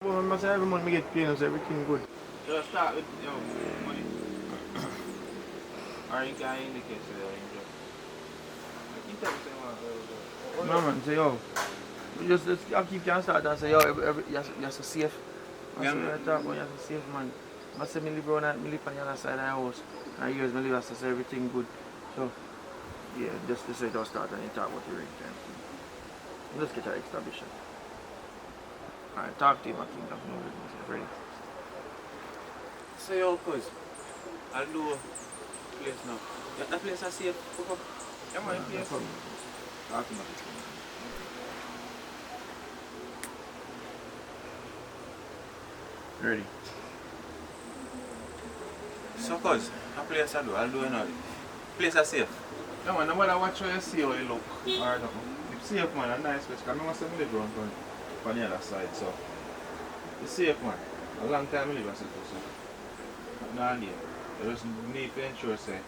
Well, I must say every month we get paid, so everything good. Just start with money. Or you can indicate so you just. You tell me say No man, say yo, I keep can start and say yo, you're so safe. I yeah, say man. I talk about you're so safe man. I say me live around that, me live on the other side of the house. And years me live as I say everything good. So yeah, just to say just start and you talk about your rent and thing. Just get an extra vision. Alright, talk to him I think I'm moving myself ready. So yo, cuz, I'll do place now. That place I see it. Yeah, man, No place. problem. Talk to him. Ready. So cuz, that place I'll do now. Place I safe. Yeah man, no matter what you see how you look or nothing. It's safe man, a nice place. Because I must have lived around on the other side, so it's safe man. A long time I live as it so. No idea. You just need to ensure say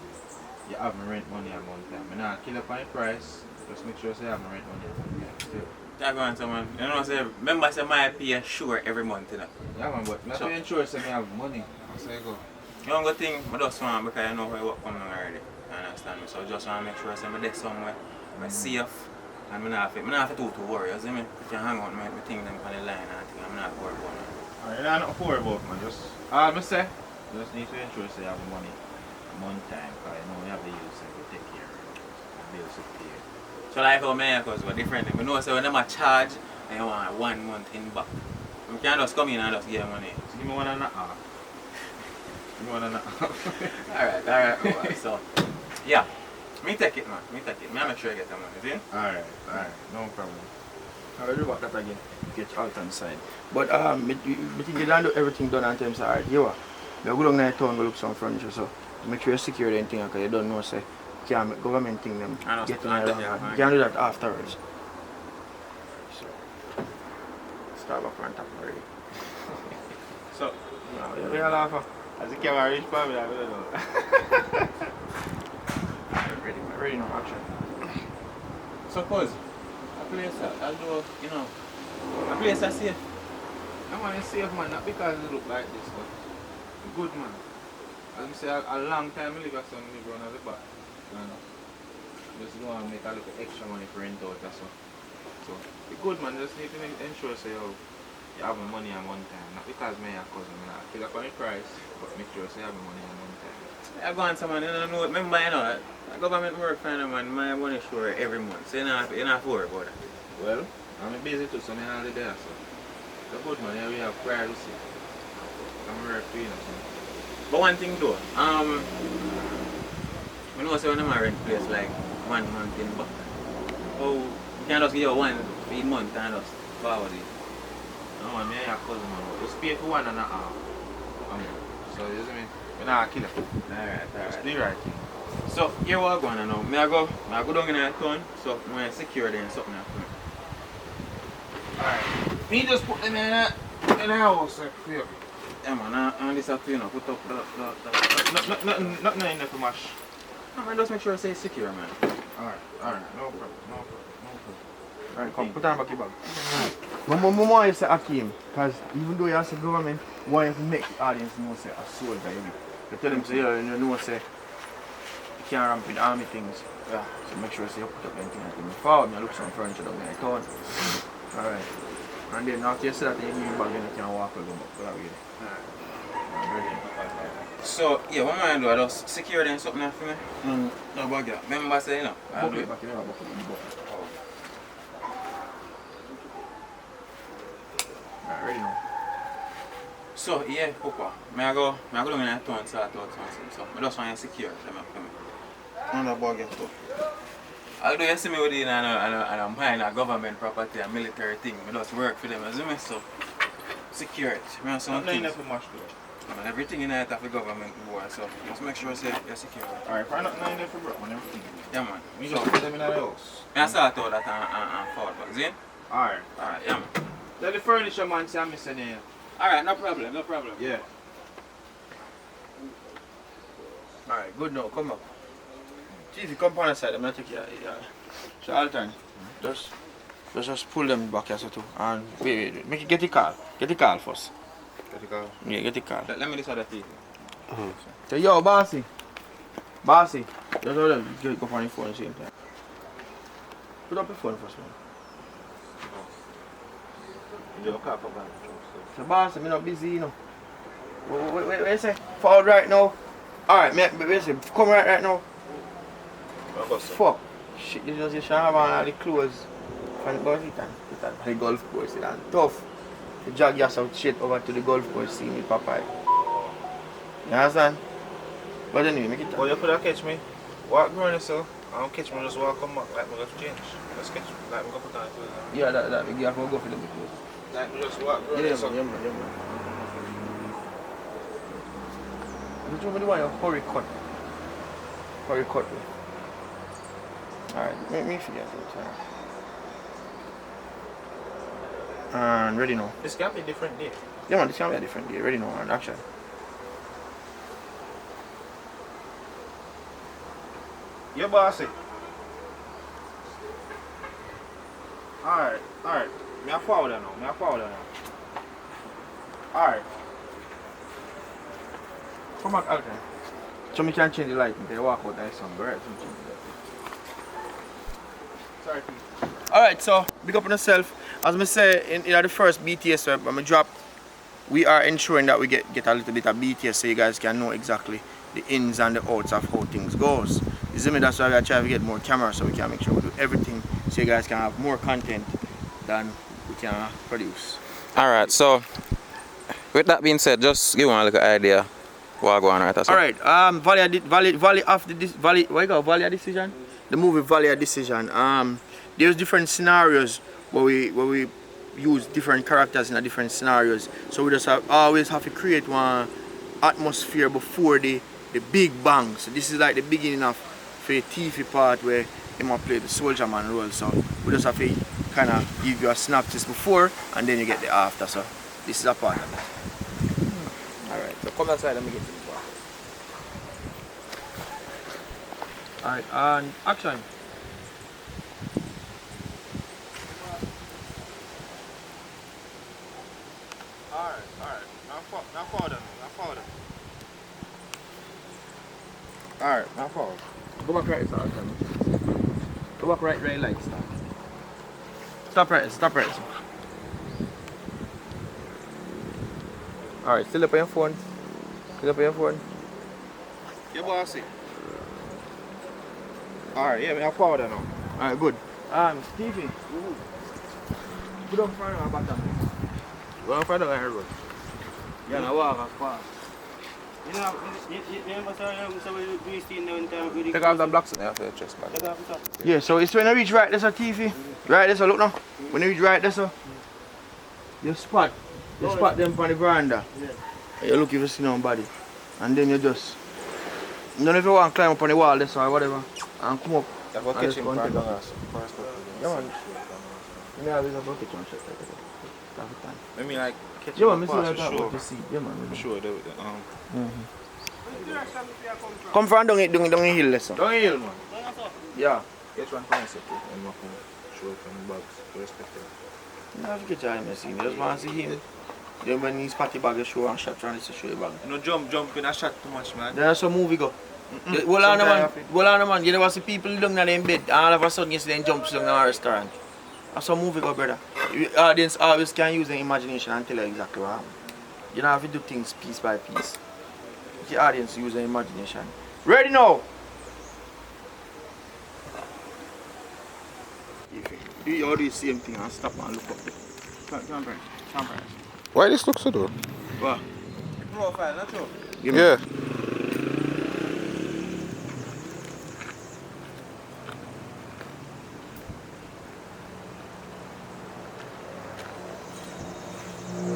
you have my rent money at one time. I not kill up on the price, just make sure say you have my rent money at one time. Still. That going to man. You know say remember say my pay sure every month, you know. Yeah man, but not So- to ensure say I have money. That's how you go. You don't go think I just want because you know where work coming already. You understand me? So I just want to make sure I'm there somewhere, I'm safe, and I'm not have to worry. You see me? If you hang out, my thing them on the line and thing, I'm not worried about it. Alright, you're not poor about man, just I say you just need to ensure say you have money at one time, because you know you have to use it to take care of it. Bills to pay. So like how my cause were different. I know say when them a charge, they want 1 month in back. You can't just come in and just give money. So give me 1.5. Give me 1.5. Alright. So yeah. Me take it man. Me make sure I get the money, see? Alright, no problem. I'll do about that again. Get out on the side. But me think you don't do everything done on time, so alright, you are. You go down to the town go look some furniture, so make sure you secure anything because you don't know say you can't make government thing them I know, get in I there. know. You can do that afterwards. So start back from top already. So No, you're laughing. As a camera reach for me, I don't know. Ready now, action. suppose a place I'll do, you know, a place I safe. I want to save man, not because it look like this, but good man. As I say, a long time I live at some live around at the back. You know. Just don't want to make a little extra money for rent out or so. So, the good man just need to ensure say you have my money at one time. Not because me a cousin, I feel up on the price, but make sure say you have my money at one time. I go on someone, you know, remember, you know, government work for them and my money sure every month. So you're not worried about it. Well, I'm busy too, so I'm hardly there. So, the good man, here we have privacy. I'm very free, you know. But one thing though, you know, say when I'm rent place like 1 month in back. Oh, you can't just give you one for a month and just forward it. No man, me and your cousin man, just pay for 1.5. So you see me? We're not kill it. Just do the right thing. So here what I'm going to now. I go down in the town, so I'm going to secure them something for me. Alright. Me just put them in the house for you. Yeah man, and this up to, you know, put up the Nothing in there for mash. no, man, just make sure I say secure, man. Alright, no problem. Alright, come, put on back your bag. Mama, you say Akeem, because even though you have the government, why you make the audience know say a soldier you be. You tell them say you know say you can't ramp with army things. Yeah. So make sure say you put up anything like that. Forward, you look some furniture down there, town. Alright. And then after you say that you give me bag then you can walk with them up that way. Alright. So yeah, what am I do? I just secure them something for me. No bug it. Remember say, you know, I'll do it. Back, you never buckle in the button. Alright, ready now. So yeah, Papa, I go down in the town and sort out something. So I just want to secure them for me. No bug it too. Although you see me with it and I'm buying a government property and military thing, I just work for them, as you so secure it. I mean, some Nothing in there things. for mash though. And everything in it have the government board, so just make sure you're secure. Alright, find nothing in there for broke man, everything. Yeah man. Me just put them in the house. I sort out that and forward back, see? Alright. Alright, yeah man. Let the furniture man say I'm missing here. Alright, no problem. Yeah. Alright, good now, come up. See if you come on the side, I'm gonna take you. So all time. Just Just pull them back here so too. And wait, make it get the call. Get the call first. Get the call. Yeah, get the call. Let me listen to that TV. Say, yo, bossy. Bossy. Just hold them. Go on your phone at the same time. Put up your phone first, man. Yo, call for man. So, bossy, I'm not busy, you know. Wait, you say? Forward right now. Alright, wait, say, come right now. Fuck. Shit, you just have on all the clothes. From the golf and the golf course. And tough. You drag yourself straight over to the golf course, see me, Papa. You understand? But anyway, make it Oh, you could have catch me. Walk around so. I don't catch me, just walk come back like me go to change. Just catch me, like me go put on clothes. yeah, that you have to go for them clothes. Like me just walk around Yeah, so. man. Which one do you want your hurry cut? Hurry cut. Alright, make me figure it out. And ready now. This can be a different day. Yeah man, this can be a different day. Ready now and action. Yeah, bossy. Alright. Me a forward now. Alright. Come back, okay. So we can change the light until you walk out there, sun, right? Sorry, Pete. Alright, so big up on yourself. As I say in the first BTS web I'm drop, we are ensuring that we get a little bit of BTS so you guys can know exactly the ins and the outs of how things goes. You see me, that's why we are trying to get more cameras so we can make sure we do everything so you guys can have more content than we can produce. Alright, so with that being said, just give one a little idea what go on right as well. Alright, Valley after this Valley what you got, Valley Decision? The movie Valley Decision. There's different scenarios where we use different characters in different scenarios. So we just always have to create one atmosphere before the big bang. So this is like the beginning of the TV part where he might play the soldier man role. So we just have to kind of give you a synopsis before and then you get the after. So this is a part of it. Alright, so come outside and we get to the part. Alright, and action. Alright. Now forward. Alright, now forward. Go back right, start. Go back right, like start. Stop right. Alright, still up on your phone. Yeah, bossy. Alright, yeah, me a forward now. Alright, good. Stevie. Put up front of my bottom. Go on front of the road. Yeah, now walk fast. You know, Take off the blocks and after the chest back. Yeah, so it's when I reach right there's a TV. Right there's a look now. When you reach right there's a you spot them on the veranda. Yeah. You look if you see nobody. And then you just don't if you want to climb up on the wall this or whatever and come up. That's what and catch just him go and from take the it. house. First up. Yeah man. You may always have a kitchen shot like that. I mean, like, catch Yeah him man, fast I see for that sure. what you see. Yeah man. For sure, Come from down the hill lesson. Don't heal, man. Yeah. Catch one point, okay? And walk on. Show from the box. Respect him. You have to get your eye see me. Just want to see him. Then when he's party bag you show and shot trying to show you bag. You know, jump in a shot too much, man. There's some movie go. Well on man, you never see people down there in bed and all of a sudden you see them jump down in a restaurant. That's some movie go, brother. Audience always can use their imagination and tell you exactly what happened. You don't have to do things piece by piece. The audience use their imagination. Ready now? You all do the same thing and stop and look up. Come, Why this looks so though? What? Profile, not true. Give me. Yeah.